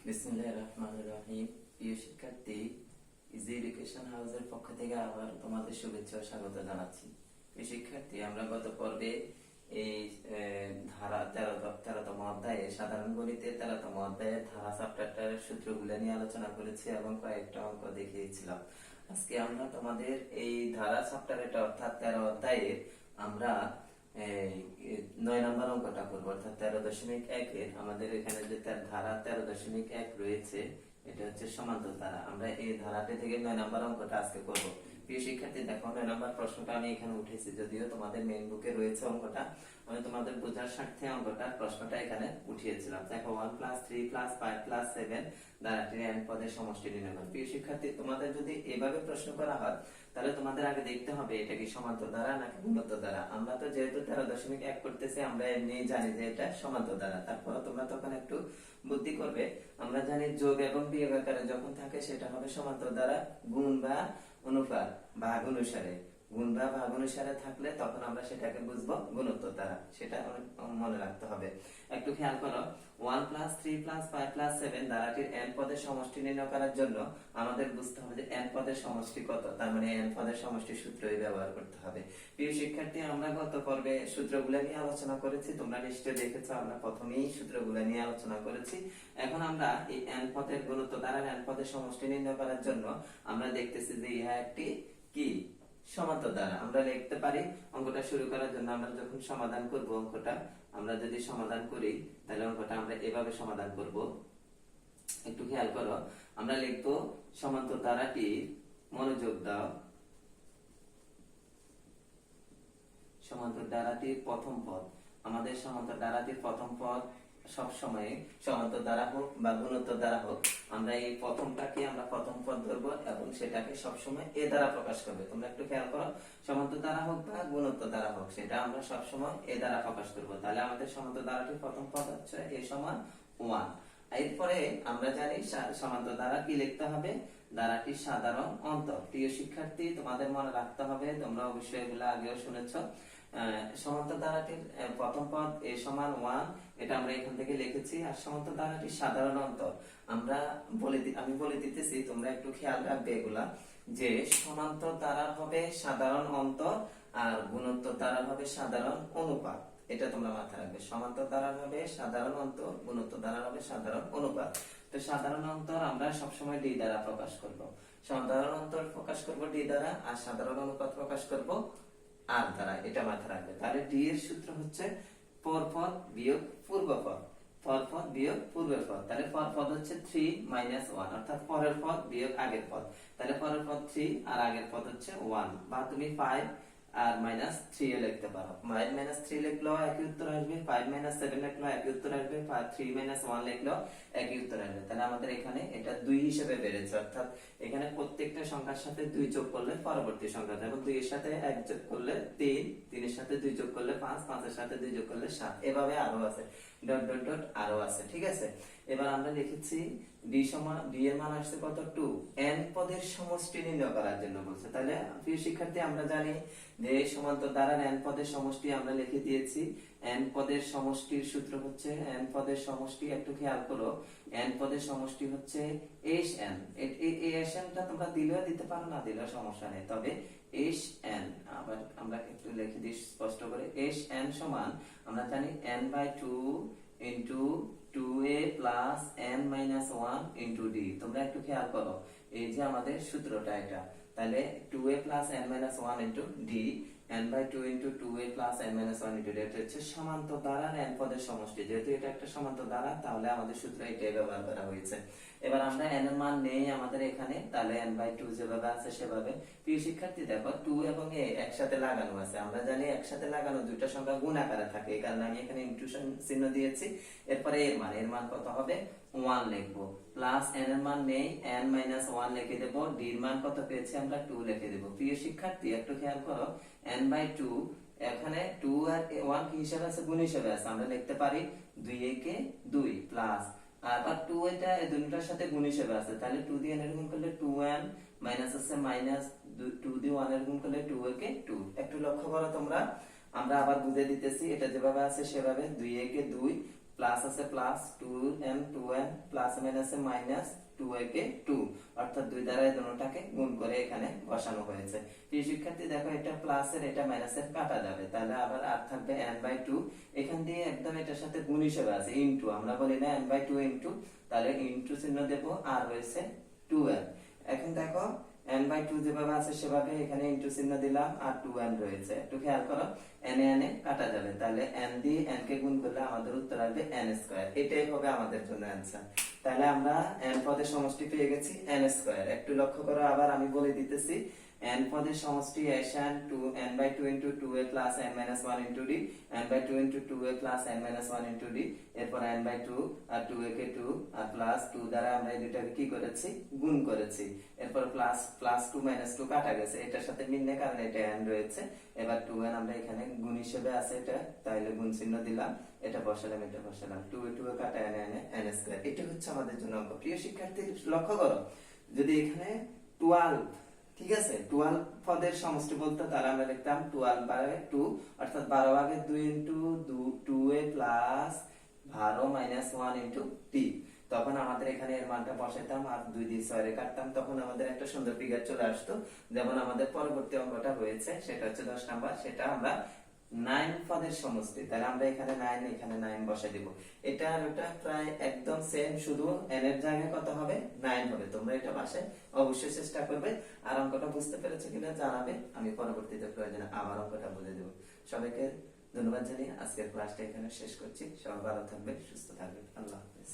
বিসমিল্লাহির রহমানির রহিম। প্রিয় শিক্ষার্থী, ইজি এডুকেশন হাউসের পক্ষ থেকে আবার তোমাদের শুভেচ্ছা ও স্বাগত জানাচ্ছি। প্রিয় শিক্ষার্থী, আমরা গত পর্বে এই ধারা 13তম অধ্যায়ে সাধারণ গণিতে 13তম অধ্যায়ে ধারা চ্যাপ্টারটার সূত্রগুলো নিয়ে আলোচনা করেছি এবং কয়েকটা অঙ্ক দেখিয়েছিলাম। আজকে আমরা তোমাদের এই ধারা চ্যাপ্টারটা অর্থাৎ 13 অধ্যায়ে আমরা 9 নম্বর অঙ্কটা করবো, অর্থাৎ 13.1 এর আমাদের এখানে যে ধারা 13.1 রয়েছে, এটা হচ্ছে সমান্তর ধারা। আমরা এই ধারাটি থেকে 9 নম্বর অঙ্কটা আজকে করব। প্রিয় শিক্ষার্থী, দেখো 9 নম্বর প্রশ্নটা আমি এখানে উঠেছি, যদিও তোমাদের মেইন বুকে রয়েছে অঙ্কটা। আমি তোমাদের বোঝার স্বার্থে প্রশ্নটা এখানে উঠিয়েছিলাম। দেখো 1 + 3 + 5 + 7 ধারাটির n পদের সমষ্টি নির্ণয় করো। প্রিয় শিক্ষার্থী, তোমাদের যদি এভাবে প্রশ্ন করা হয়, তাহলে তোমাদের আগে দেখতে হবে এটা কি সমান্তর ধারা নাকি গুণোত্তর ধারা। আমরা তো যেহেতু 13.1 করতেছি, আমরা এমনি জানি যে এটা সমান্তর ধারা। তারপর তোমরা তখন একটু বুদ্ধি করবে। আমরা জানি যোগ এবং বিয়োগ আকারে যখন থাকে সেটা হবে সমান্তর ধারা, গুণ বা অনুপাত ভাগ অনুসারে, গুণ বা ভাগ অনুসারে থাকলে তখন আমরা সেটাকে বুঝবো গুণোত্তর ধারা। সেটা মনে রাখতে হবে। একটু খেয়াল করো, 1 + 3 + 5 + 7 ধারাটির n পদের সমষ্টি নির্ণয় করার জন্য আমাদের বুঝতে হবে যে n পদের সমষ্টি কত। তার মানে n পদের সমষ্টি সূত্রই ব্যবহার করতে হবে। প্রিয় শিক্ষার্থী, আমরা গত পর্বে সূত্রগুলো নিয়ে আলোচনা করেছি, তোমরা নিশ্চয়ই দেখেছো। আমরা প্রথমেই সূত্রগুলো নিয়ে আলোচনা করেছি। এখন আমরা এই n পদের গুণোত্তর ধারার n পদের সমষ্টি নির্ণয় করার জন্য আমরা দেখতেছি যে ইহা একটি কি সমান্তর ধারা। আমরা লিখতে পারি অঙ্কটা শুরু করার জন্য। আমরা যখন সমাধান করব অঙ্কটা, আমরা যদি সমাধান করি তাহলে অঙ্কটা আমরা এভাবে সমাধান করব। একটু খেয়াল করো, আমরা লিখব সমান্তর ধারাটি, মনোযোগ দাও, সমান্তর ধারাটির প্রথম পদ। আমাদের সমান্তর ধারাটির প্রথম পদ সবসময় সমান্তর ধারা হোক বা গুণোত্তর ধারা হোক, আমরা এই প্রথমটাকে আমরা প্রথম পদ ধরবো এবং সেটাকে সবসময় এ দ্বারা প্রকাশ করবে। তোমরা একটু খেয়াল করো, সমান্তর ধারা হোক বা গুণোত্তর ধারা হোক, সেটা আমরা সবসময় এ দ্বারা প্রকাশ করবো। তাহলে আমাদের সমান্তর ধারাটির প্রথম পদ হচ্ছে a = 1। এরপরে আমরা জানি সমান্তর ধারা কি লিখতে হবে, ধারাটির সাধারণ অন্তর। প্রিয় শিক্ষার্থী, তোমাদের মনে রাখতে হবে, তোমরা অবশ্যই এগুলো আগেও শুনেছো। সমান্তর ধারাটির প্রথম পদ a = 1, এটা আমরা এখান থেকে লিখেছি। আর সমান্তর ধারাটির সাধারণ অন্তর আমি বলে দিতেছি, তোমরা একটু খেয়াল রাখবে এগুলা, যে সমান্তর ধারা হবে সাধারণ অন্তর আর গুণোত্তর ধারা হবে সাধারণ অনুপাত। এটা তোমরা মাথায় রাখবে। সমান্তর ধারা হবে সাধারণ অন্তর, গুণোত্তর ধারা হবে সাধারণ অনুপাত। তো সাধারণ অন্তর আমরা সবসময় d দ্বারা প্রকাশ করব, সাধারণ অন্তর প্রকাশ করব d দ্বারা, আর সাধারণ অনুপাত প্রকাশ করব r দ্বারা। এটা মাথায় রাখবে। তাহলে d এর সূত্র হচ্ছে পরপদ বিয়োগ পূর্বপদ, পরপদ বিয়োগ পূর্বের পদ। তাহলে পরপদ হচ্ছে 3 - 1, অর্থাৎ পরের পদ বিয়োগ আগের পদ। তাহলে পরের পদ 3 আর আগের পদ হচ্ছে 1, বা তুমি 5 আর -3 এ লিখতে পারো। 5 - 3 লিখলেও একই উত্তর আসবে, 5 - 7 লিখলেও একই উত্তর আসবে, 3 - 1 লিখলেও একই উত্তর আসবে। তাহলে আমাদের এখানে এটা 2 হিসেবে বেড়েছে, অর্থাৎ এখানে প্রত্যেকটা সংখ্যার সাথে 2 যোগ করলে পরবর্তী সংখ্যা, যেমন 2 এর সাথে 1 যোগ করলে 3, 3 এর সাথে 2 যোগ করলে 5, 5 এর সাথে 2 যোগ করলে 7, এভাবে আরো আছে, ডট ডট ডট আরো আছে। ঠিক আছে, এবার আমরা লিখেছি d এর মান আসছে কত, 2। n পদের সমষ্টি নির্ণয় করার জন্য বলছে। তাহলে প্রিয় শিক্ষার্থী, আমরা জানি যে সমান্তর ধারার n পদের সমষ্টি আমরা লিখে দিয়েছি। n পদের সমষ্টির সূত্র হচ্ছে, n পদের সমষ্টি একটু খেয়াল করো, n পদের সমষ্টি হচ্ছে Hn। এই Hn টা তোমরা দিলেও দিতে পারো, না দিলেও সমস্যা নেই, তবে Hn আবার আমরা একটু লিখে দিই স্পষ্ট করে। Hn সমান আমরা জানি n/2 into 2a + n-1 into d। তোমরা একটু খেয়াল করো, এই যে আমাদের সূত্রটা এটা। তাহলে 2a + n-1 into d, n/2 into 2a + n-1 into d, এটা হচ্ছে সমান্তর ধারার n পদের সমষ্টি। যেহেতু এটা একটা সমান্তর ধারা, তাহলে আমাদের সূত্র এটাই ব্যবহার করা হয়েছে। এবার আমরা n এর মান নেই আমাদের এখানে, তাহলে n/2 যেভাবে আছে সেভাবে। প্রিয় শিক্ষার্থী, দেখো 2 এবং a একসাথে লাগানো আছে। আমরা জানি একসাথে লাগানো দুইটা সংখ্যা গুণ আকারে থাকে, এই কারণে আমি এখানে ইনটুশন চিহ্ন দিয়েছি। এরপরে এর মান কত হবে, 1 লিখবো, প্লাস n এর মান নেই, n-1 লিখে দেব, d এর মান কত পেয়েছি আমরা, 2 লিখে দেব। প্রিয় শিক্ষার্থী, একটু খেয়াল করো, n/2 এখানে 2 আর 1 কি হিসাবে আছে, গুণ হিসাবে আছে। আমরা লিখতে পারি 2 একে 2 প্লাস, আবার 2 এটা এই দুটোটার সাথে গুণ হিসাবে আছে। তাহলে 2 দিয়ে n এর গুণ করলে 2n, মাইনাস আছে মাইনাস, 2 দিয়ে 1 এর গুণ করলে 2 একে 2। একটু লক্ষ্য করো তোমরা, আমরা আবার বুঝে দিতেছি, এটা যেভাবে আছে সেভাবে, 2 একে 2 প্লাস আছে প্লাস 2n প্লাস মাইনাসে মাইনাস 2a কে 2, অর্থাৎ দুই দ্বারা এই দুটোটাকে গুণ করে এখানে বসানো হয়েছে। প্রিয় শিক্ষার্থী দেখো, এটা প্লাসের এটা মাইনাসের কাটা যাবে, তাহলে আবার আর থাকবে n/2। এখান দিয়ে একদম এটার সাথে গুণ হিসেবে আছে ইনটু, আমরা বলি না n/2 ইনটু, তাহলে ইনটু চিহ্ন দেব আর রয়েছে 2n। এখন দেখো n/2 যেভাবে আছে সেভাবে এখানে ইনটু চিহ্ন দিলাম আর 2n রয়েছে। একটু খেয়াল করো, n এ কাটা যাবে, তাহলে n দিয়ে n কে গুণ করলে আমাদের উত্তর আসবে n²। এটাই হবে আমাদের জন্য অ্যানসার। তাহলে আমরা n পদের সমষ্টি পেয়ে গেছি n²। একটু লক্ষ্য করো, আবার আমি বলে দিতেছি, n পদের সমষ্টি Eshan 2n/2 into 2a plus n-1 into d, n/2 into 2a plus n-1 into d, এরপর n/2 আর 2a কে 2 আর প্লাস 2 দ্বারা আমরা এই দুটাকে কি করেছি, গুণ করেছি। এরপর প্লাস 2 -2 কাটা গেছে, এটার সাথে মিল নেই কারণ এটা n রয়েছে। এবার 2n আমরা এখানে গুণ হিসেবে আছে এটা, তাইলে গুণ চিহ্ন দিলাম, এটা বসালাম, এটা বসালাম, 2 কাটা n² এটা হচ্ছে আমাদের জন্য অঙ্ক। প্রিয় শিক্ষার্থী লক্ষ্য করো, যদি এখানে 12, ঠিক আছে, 12 পদের সমষ্টি বলতে, তাহলে আমরা লিখতাম 12/2, অর্থাৎ 12/2 into 2a plus 12 - 1 into t। তখন আমাদের এখানে এর মানটা বসাইতাম আর 2 দিয়ে 6 রে কাটতাম, তখন আমাদের একটা সুন্দর ফিগার চলে আসতো। যেমন আমাদের পরবর্তী অঙ্কটা হয়েছে, সেটা হচ্ছে 10 নাম্বার, সেটা আমরা 9 পদের সমষ্টি, তাহলে আমরা এখানে 9 এখানে 9 বসাই দিব। এটা আর ওটা প্রায় একদম সেম, শুধু n এর জায়গায় কত হবে, 9 হবে। তোমরা এটা বাসায় অবশ্যই চেষ্টা করবে। আর অঙ্কটা বুঝতে পেরেছো কিনা জানাবে, আমি পরবর্তীতে প্রয়োজনে আবার অঙ্কটা বুঝিয়ে দেব। সবাইকে ধন্যবাদ জানিয়ে আজকের ক্লাসটা এখানে শেষ করছি। সবাই ভালো থাকবে, সুস্থ থাকবে, আল্লাহ হাফেজ।